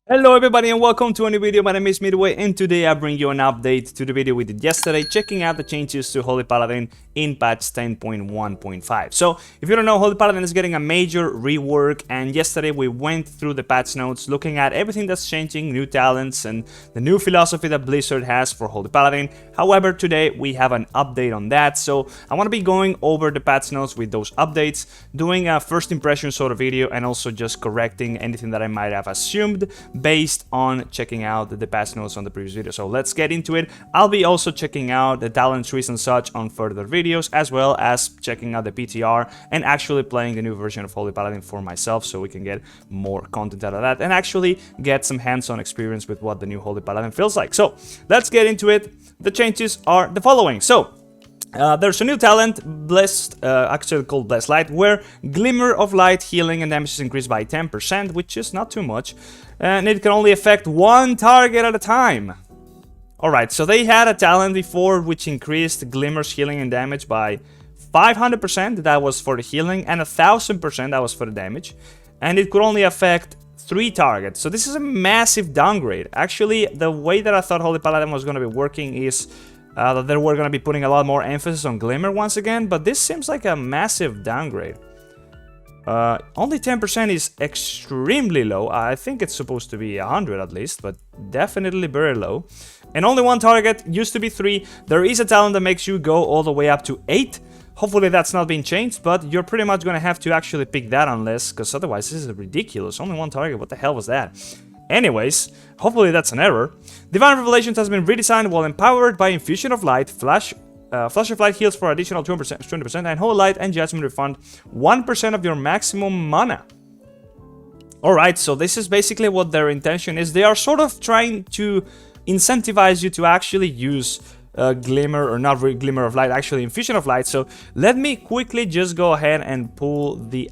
Hello everybody and welcome to a new video. My name is Midway and today I bring you an update to the video we did yesterday, checking out the changes to Holy Paladin in patch 10.1.5. So if you don't know, Holy Paladin is getting a major rework, and yesterday we went through the patch notes looking at everything that's changing, new talents and the new philosophy that Blizzard has for Holy Paladin. However, today we have an update on that, so I want to be going over the patch notes with those updates, doing a first impression sort of video, and also just correcting anything that I might have assumed based on checking out the patch notes on the previous video. So let's get into it. I'll be also checking out the talent trees and such on further videos, as well as checking out the PTR and actually playing the new version of Holy Paladin for myself, so we can get more content out of that and actually get some hands-on experience with what the new Holy Paladin feels like. So let's get into it. The changes are the following. So there's a new talent, actually called Blessed Light, where Glimmer of Light healing and damage is increased by 10%, which is not too much, and it can only affect one target at a time. Alright, so they had a talent before which increased Glimmer's healing and damage by 500%, that was for the healing, and 1000%, that was for the damage, and it could only affect 3 targets. So this is a massive downgrade. Actually, the way that I thought Holy Paladin was going to be working is that they were going to be putting a lot more emphasis on Glimmer once again, but this seems like a massive downgrade. Only 10% is extremely low. I think it's supposed to be 100 at least, but definitely very low. And only 1 target, used to be 3. There is a talent that makes you go all the way up to 8. Hopefully that's not being changed, but you're pretty much going to have to actually pick that unless, because otherwise this is ridiculous. Only 1 target, what the hell was that? Anyways, hopefully that's an error. Divine Revelations has been redesigned while empowered by Infusion of Light. Flash of Light heals for additional 20%, and Holy Light and Judgment refund 1% of your maximum mana. Alright, so this is basically what their intention is. They are sort of trying to incentivize you to actually use Glimmer, or not really Glimmer of Light, actually Infusion of Light. So let me quickly just go ahead and pull the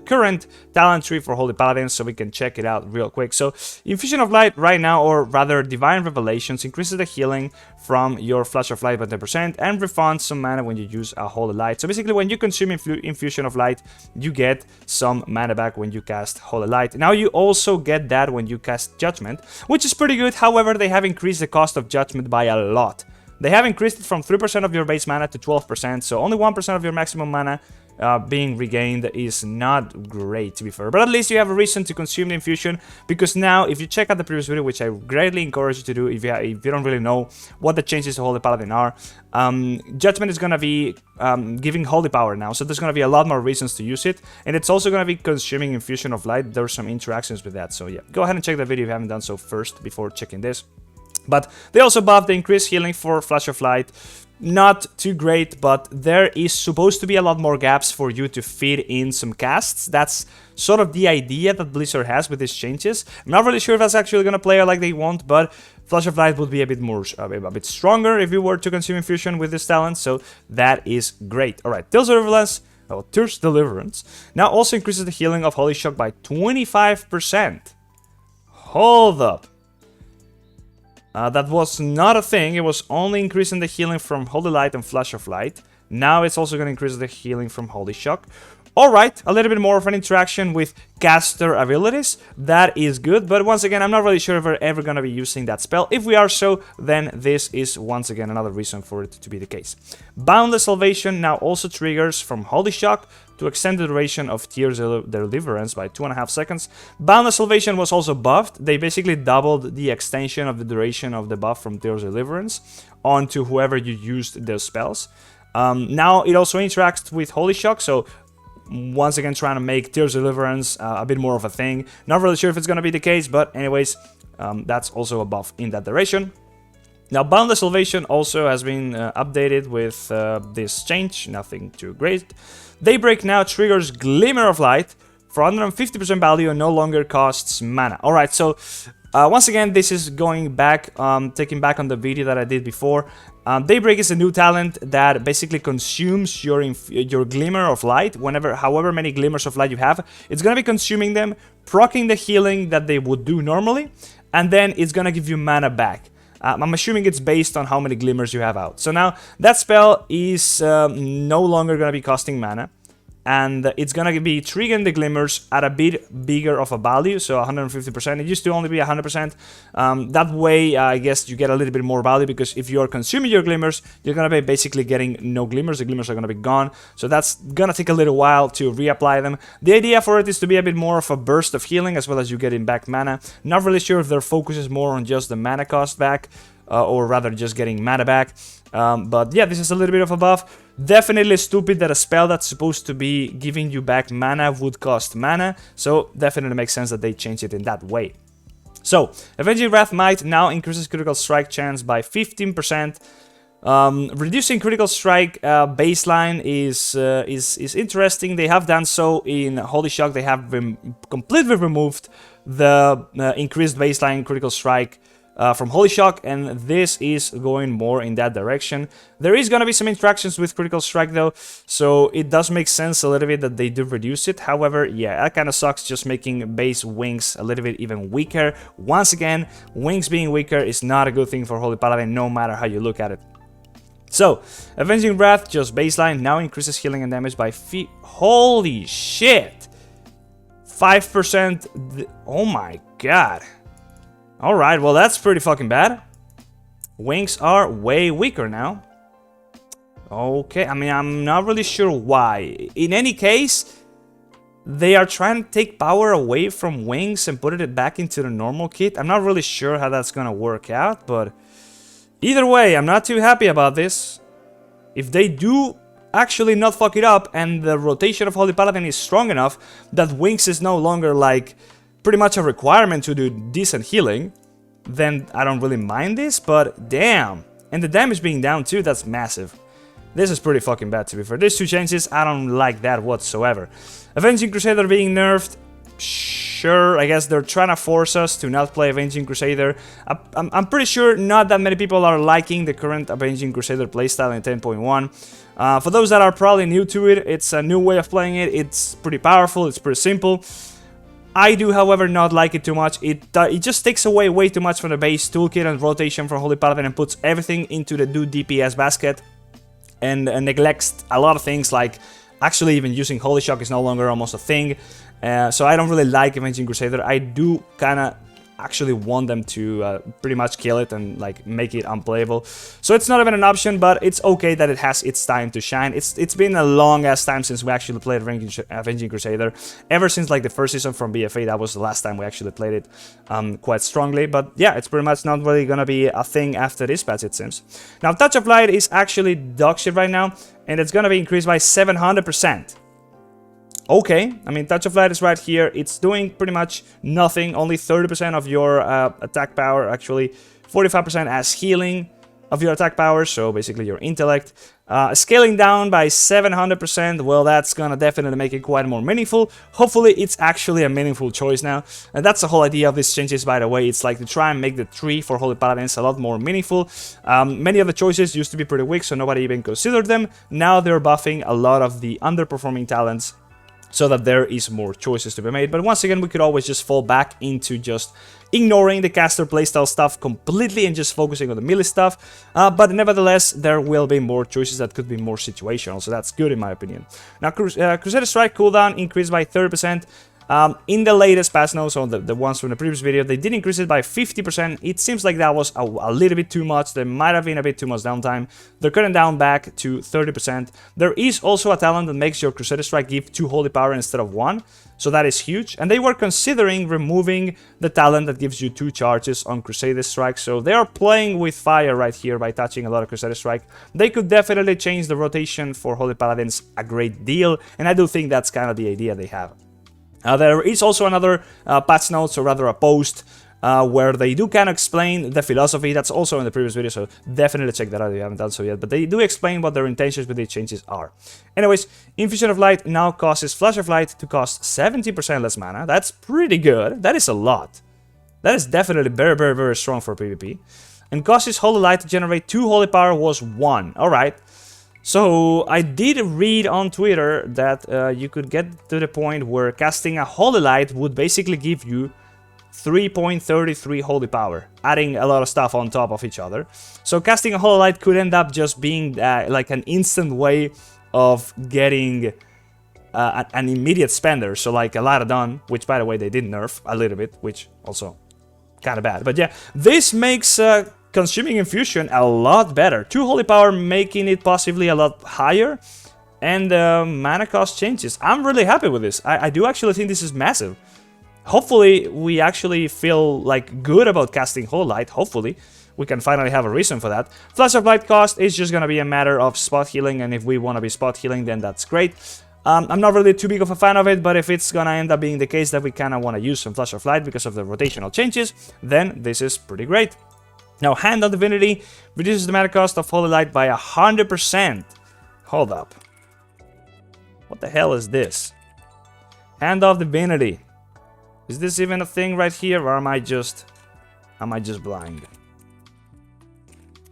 current talent tree for Holy Paladin so we can check it out real quick. So Infusion of Light right now, or rather Divine Revelations, increases the healing from your Flash of Light by 10% and refunds some mana when you use a Holy Light. So basically when you consume Infusion of Light, you get some mana back when you cast Holy Light. Now you also get that when you cast Judgment, which is pretty good. However, they have increased the cost of Judgment by a lot. They have increased it from 3% of your base mana to 12%, so only 1% of your maximum mana being regained is not great, to be fair. But at least you have a reason to consume the infusion, because now, if you check out the previous video, which I greatly encourage you to do if you don't really know what the changes to Holy Paladin are, Judgment is going to be giving Holy Power now, so there's going to be a lot more reasons to use it, and it's also going to be consuming Infusion of Light. There's some interactions with that, so yeah, go ahead and check the video if you haven't done so first before checking this. But they also buffed the increased healing for Flash of Light. Not too great, but there is supposed to be a lot more gaps for you to fit in some casts. That's sort of the idea that Blizzard has with these changes. I'm not really sure if that's actually going to play out like they want, but Flash of Light would be a bit stronger if you were to consume Infusion with this talent, so that is great. Alright, Tears Deliverance now also increases the healing of Holy Shock by 25%. Hold up. That was not a thing. It was only increasing the healing from Holy Light and Flash of Light. Now it's also going to increase the healing from Holy Shock. Alright, a little bit more of an interaction with caster abilities. That is good, but once again, I'm not really sure if we're ever going to be using that spell. If we are so, then this is once again another reason for it to be the case. Boundless Salvation now also triggers from Holy Shock to extend the duration of Tears Deliverance by 2.5 seconds. Boundless Salvation was also buffed. They basically doubled the extension of the duration of the buff from Tears Deliverance onto whoever you used those spells. Now it also interacts with Holy Shock, so once again trying to make Tears Deliverance a bit more of a thing. Not really sure if it's going to be the case, but anyways, that's also a buff in that direction. Now, Boundless Salvation also has been updated with this change, nothing too great. Daybreak now triggers Glimmer of Light for 150% value and no longer costs mana. Alright, so once again, this is going back, taking back on the video that I did before. Daybreak is a new talent that basically consumes your Glimmer of Light. However many Glimmers of Light you have, it's going to be consuming them, proccing the healing that they would do normally, and then it's going to give you mana back. I'm assuming it's based on how many Glimmers you have out. So now, that spell is no longer going to be costing mana. and it's gonna be triggering the glimmers at a bit bigger of a value, so 150%. It used to only be 100%. That way, I guess you get a little bit more value, because if you are consuming your glimmers, you're gonna be basically getting no glimmers. The glimmers are gonna be gone, so that's gonna take a little while to reapply them. The idea for it is to be a bit more of a burst of healing, as well as you getting back mana. Not really sure if their focus is more on just the mana cost back, or rather just getting mana back. But yeah, this is a little bit of a buff. Definitely stupid that a spell that's supposed to be giving you back mana would cost mana, so definitely makes sense that they change it in that way. So, Avenging Wrath Might now increases critical strike chance by 15%. Reducing critical strike baseline is interesting. They have done so in Holy Shock. They have completely removed the increased baseline critical strike from Holy Shock, and this is going more in that direction. There is gonna be some interactions with critical strike though, so it does make sense a little bit that they do reduce it. However, yeah, that kind of sucks, just making base wings a little bit even weaker. Once again, wings being weaker is not a good thing for Holy Paladin, no matter how you look at it. So, Avenging Wrath, just baseline, now increases healing and damage by holy shit! 5%, oh my god. Alright, well that's pretty fucking bad. Wings are way weaker now. Okay, I mean, I'm not really sure why. In any case, they are trying to take power away from wings and put it back into the normal kit. I'm not really sure how that's gonna work out, but either way, I'm not too happy about this. If they do actually not fuck it up, and the rotation of Holy Paladin is strong enough that wings is no longer like pretty much a requirement to do decent healing, then I don't really mind this, but damn. And the damage being down too, that's massive. This is pretty fucking bad, to be fair. These two changes, I don't like that whatsoever. Avenging Crusader being nerfed, sure, I guess they're trying to force us to not play Avenging Crusader. I'm pretty sure not that many people are liking the current Avenging Crusader playstyle in 10.1. For those that are probably new to it, it's a new way of playing it. It's pretty powerful, it's pretty simple. I do, however, not like it too much. It just takes away way too much from the base toolkit and rotation from Holy Paladin and puts everything into the do DPS basket, and neglects a lot of things, like actually even using Holy Shock is no longer almost a thing. So I don't really like Avenging Crusader. I do kind of actually want them to pretty much kill it and like make it unplayable. So it's not even an option, but it's okay that it has its time to shine. It's been a long ass time since we actually played Avenging Crusader. Ever since like the first season from BFA, that was the last time we actually played it quite strongly. But yeah, it's pretty much not really gonna be a thing after this patch, it seems. Now, Touch of Light is actually dog shit right now, and it's gonna be increased by 700%. Okay, I mean, Touch of Light is right here. It's doing pretty much nothing. Only 30% of your attack power, actually 45% as healing of your attack power, so basically your intellect. Scaling down by 700%, well, that's gonna definitely make it quite more meaningful. Hopefully, it's actually a meaningful choice now. And that's the whole idea of these changes, by the way. It's like to try and make the tree for Holy Paladins a lot more meaningful. Many of the choices used to be pretty weak, so nobody even considered them. Now they're buffing a lot of the underperforming talents, so that there is more choices to be made. But once again, we could always just fall back into just ignoring the caster playstyle stuff completely and just focusing on the melee stuff. But nevertheless, there will be more choices that could be more situational, so that's good in my opinion. Now, Crusader Strike cooldown increased by 30%. In the latest patch notes, on the ones from the previous video, they did increase it by 50%. It seems like that was a little bit too much. There might have been a bit too much downtime. They're cutting down back to 30%. There is also a talent that makes your Crusader Strike give 2 holy power instead of 1. So that is huge. And they were considering removing the talent that gives you 2 charges on Crusader Strike. So they are playing with fire right here by touching a lot of Crusader Strike. They could definitely change the rotation for Holy Paladins a great deal. And I do think that's kind of the idea they have. There is also another patch notes, or rather a post, where they do kind of explain the philosophy. That's also in the previous video, so definitely check that out if you haven't done so yet. But they do explain what their intentions with these changes are. Anyways, Infusion of Light now causes Flash of Light to cost 70% less mana. That's pretty good. That is a lot. That is definitely very, very, very strong for PvP. And causes Holy Light to generate 2 holy power was 1. Alright. So, I did read on Twitter that you could get to the point where casting a Holy Light would basically give you 3.33 holy power, adding a lot of stuff on top of each other. So casting a Holy Light could end up just being like an instant way of getting an immediate spender, so like a lot of done, which by the way they did nerf a little bit, which also kind of bad. But yeah, this makes consuming infusion a lot better. 2 holy power making it possibly a lot higher, and mana cost changes. I'm really happy with this. I do actually think this is massive. Hopefully we actually feel like good about casting Holy Light. Hopefully we can finally have a reason for that. Flash of Light cost is just gonna be a matter of spot healing, and if we want to be spot healing, then that's great. I'm not really too big of a fan of it, but if it's gonna end up being the case that we kind of want to use some Flash of Light because of the rotational changes, then this is pretty great. Now, Hand of Divinity reduces the mana cost of Holy Light by 100%. Hold up. What the hell is this? Hand of Divinity. Is this even a thing right here, or am I just blind?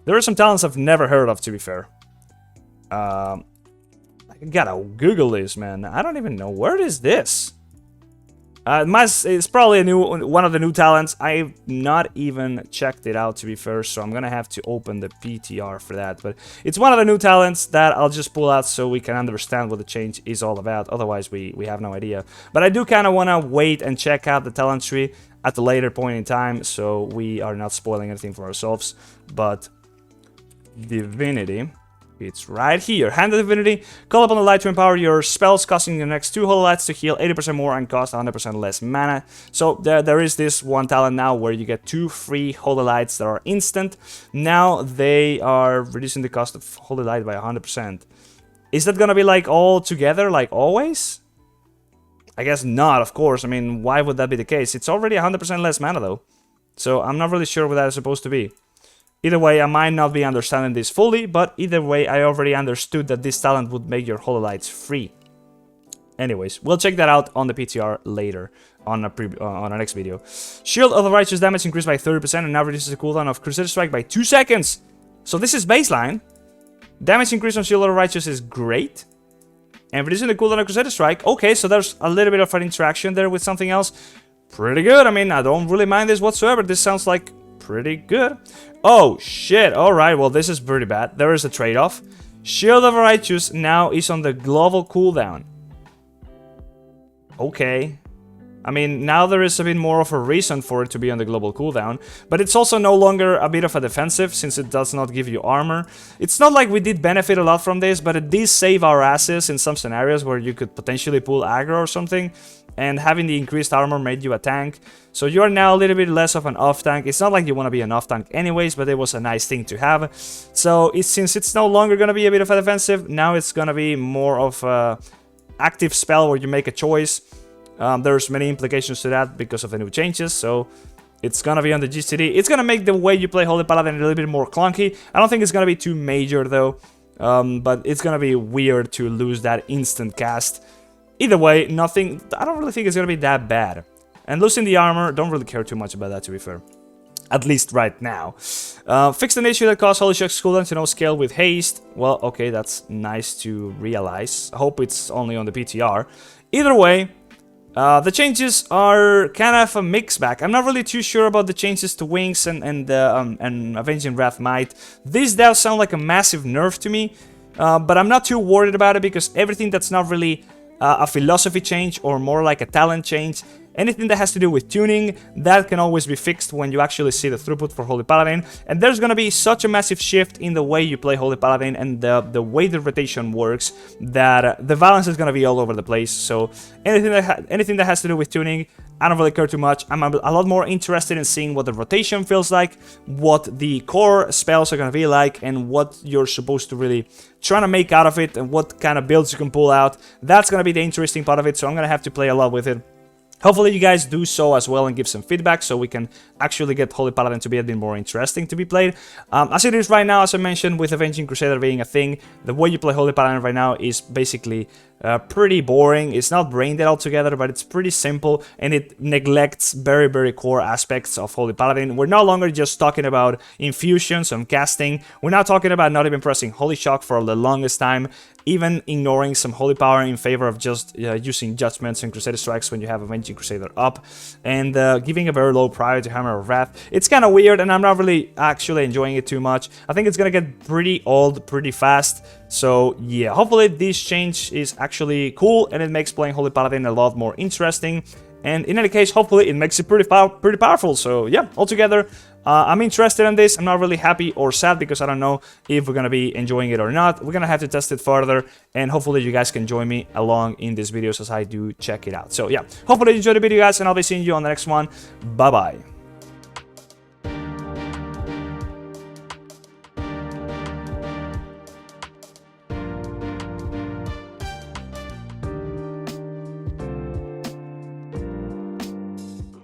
There are some talents I've never heard of, to be fair. I gotta Google this, man. I don't even know. Where is this? It's probably one of the new talents. I've not even checked it out, to be fair, so I'm gonna have to open the PTR for that. But it's one of the new talents that I'll just pull out so we can understand what the change is all about. Otherwise, we have no idea. But I do kind of want to wait and check out the talent tree at a later point in time, so we are not spoiling anything for ourselves. But Divinity, it's right here. Hand of Divinity. Call upon the light to empower your spells, costing the next 2 holy lights to heal 80% more and cost 100% less mana. So there is this one talent now where you get 2 free holy lights that are instant. Now they are reducing the cost of holy light by 100%. Is that gonna be like all together, like always? I guess not, of course. I mean, why would that be the case? It's already 100% less mana though. So I'm not really sure what that is supposed to be. Either way, I might not be understanding this fully, but either way, I already understood that this talent would make your holy lights free. Anyways, we'll check that out on the PTR later, on our next video. Shield of the Righteous damage increased by 30% and now reduces the cooldown of Crusader Strike by 2 seconds. So this is baseline. Damage increase on Shield of the Righteous is great. And reducing the cooldown of Crusader Strike, okay, so there's a little bit of an interaction there with something else. Pretty good. I mean, I don't really mind this whatsoever. This sounds like pretty good. Oh, shit. Alright, well, this is pretty bad. There is a trade-off. Shield of Righteous now is on the global cooldown. Okay. I mean, now there is a bit more of a reason for it to be on the global cooldown, but it's also no longer a bit of a defensive since it does not give you armor. It's not like we did benefit a lot from this, but it did save our asses in some scenarios where you could potentially pull aggro or something, and having the increased armor made you a tank. So you are now a little bit less of an off-tank. It's not like you want to be an off-tank anyways, but it was a nice thing to have. So since it's no longer going to be a bit of a defensive, now it's going to be more of a active spell where you make a choice. There's many implications to that because of the new changes, so it's gonna be on the GCD. It's gonna make the way you play Holy Paladin a little bit more clunky. I don't think it's gonna be too major though, but it's gonna be weird to lose that instant cast. Either way, nothing. I don't really think it's gonna be that bad. And losing the armor, don't really care too much about that, to be fair. At least right now. Fixed an issue that caused Holy Shock's cooldown to no scale with haste. Well, okay, that's nice to realize. I hope it's only on the PTR. Either way, the changes are kind of a mixed bag. I'm not really too sure about the changes to Wings and Avenging Wrath Might. This does sound like a massive nerf to me, but I'm not too worried about it because everything that's not really a philosophy change or more like a talent change, anything that has to do with tuning, that can always be fixed when you actually see the throughput for Holy Paladin. And there's gonna be such a massive shift in the way you play Holy Paladin and the way the rotation works that the balance is gonna be all over the place. So anything that has to do with tuning, I don't really care too much. I'm a lot more interested in seeing what the rotation feels like, what the core spells are gonna be like, and what you're supposed to really try to make out of it, and what kind of builds you can pull out. That's gonna be the interesting part of it, so I'm gonna have to play a lot with it. Hopefully you guys do so as well and give some feedback so we can actually get Holy Paladin to be a bit more interesting to be played. As it is right now, as I mentioned, with Avenging Crusader being a thing, the way you play Holy Paladin right now is basically pretty boring. It's not brain dead altogether, but it's pretty simple and it neglects very, very core aspects of Holy Paladin. We're no longer just talking about infusions and casting. We're now talking about not even pressing Holy Shock for the longest time, even ignoring some Holy Power in favor of just using Judgments and Crusader Strikes when you have Avenging Crusader up, and giving a very low priority to Hammer of Wrath. It's kind of weird and I'm not really actually enjoying it too much. I think it's gonna get pretty old pretty fast. So yeah, hopefully this change is actually cool and it makes playing Holy Paladin a lot more interesting. And in any case, hopefully it makes it pretty powerful. So yeah, altogether, I'm interested in this. I'm not really happy or sad because I don't know if we're gonna be enjoying it or not. We're gonna have to test it further, and hopefully you guys can join me along in these videos as I do check it out. So yeah, hopefully you enjoyed the video, guys, and I'll be seeing you on the next one. Bye bye.